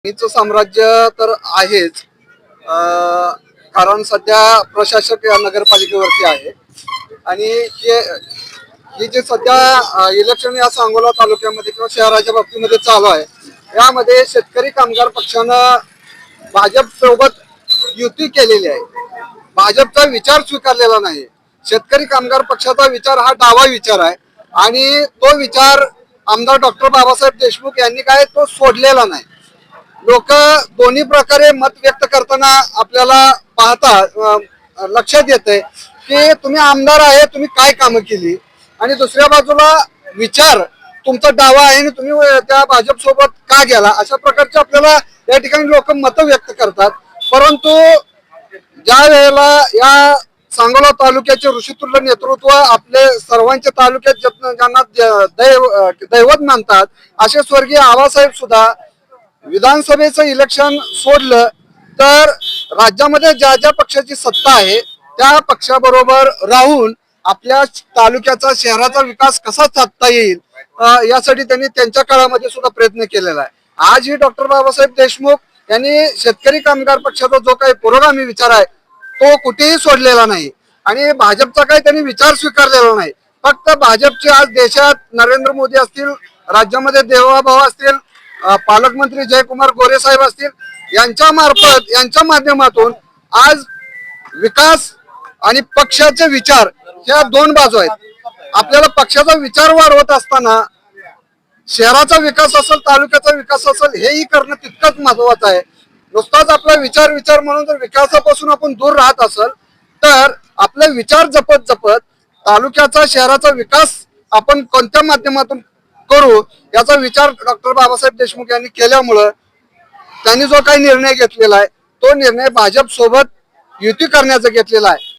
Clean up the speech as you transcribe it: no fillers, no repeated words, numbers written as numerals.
चं साम्राज्य तर आहेच. कारण सध्या प्रशासक या नगरपालिकेवरती आहे आणि हे जे सध्या इलेक्शन या सांगोला तालुक्यामध्ये किंवा शहराच्या बाबतीमध्ये चालू आहे, यामध्ये शेतकरी कामगार पक्षानं भाजप सोबत युती केलेली आहे. भाजपचा विचार स्वीकारलेला नाही. शेतकरी कामगार पक्षाचा विचार हा डावा विचार आहे आणि तो विचार आमदार डॉक्टर बाबासाहेब देशमुख यांनी काय तो सोडलेला नाही. लोक दोन्ही प्रकारे मत व्यक्त करताना आपल्याला पाहता लक्षात येते की तुम्ही आमदार आहे, तुम्ही काय कामं केली, आणि दुसऱ्या बाजूला विचार तुमचा डावा आहे आणि तुम्ही त्या भाजप सोबत का गेला, अशा प्रकारचे आपल्याला या ठिकाणी लोक मत व्यक्त करतात. परंतु ज्या वेळेला या सांगोला तालुक्याचे ऋषितुल्य नेतृत्व आपले सर्वांच्या तालुक्यात ज्यांना दैवत मानतात असे स्वर्गीय आबासाहेब सुद्धा विधानसभेचं इलेक्शन सोडलं तर राज्यामध्ये ज्या ज्या पक्षाची सत्ता आहे त्या पक्षाबरोबर राहून आपल्या तालुक्याचा शहराचा विकास कसा साधता येईल यासाठी त्यांनी त्यांच्या काळामध्ये सुद्धा प्रयत्न केलेला आहे. आजही डॉक्टर बाबासाहेब देशमुख यांनी शेतकरी कामगार पक्षाचा जो काही पुरोगामी विचार आहे तो कुठेही सोडलेला नाही आणि भाजपचा काही त्यांनी विचार स्वीकारलेला नाही. फक्त भाजपचे आज देशात नरेंद्र मोदी असतील, राज्यामध्ये देवाभाऊ असतील, पालकमंत्री जयकुमार गोरे साहेब असतील, यांच्या मार्फत यांच्या माध्यमातून आज विकास आणि पक्षाचे विचार ह्या दोन बाजू आहेत. आपल्याला पक्षाचा विचार वाढवत असताना शहराचा विकास असेल, तालुक्याचा विकास असेल, हेही करणं तितकंच महत्वाचं आहे. नुसताच आपला विचार विचार म्हणून जर विकासापासून आपण दूर राहत असेल तर आपले विचार जपत जपत तालुक्याचा शहराचा विकास आपण कोणत्या माध्यमातून करू याचा विचार डॉक्टर बाबासाहेब देशमुख यांनी केल्यामुळं त्यांनी जो काही निर्णय घेतलेला आहे तो निर्णय भाजप सोबत युती करण्याचा घेतलेला आहे.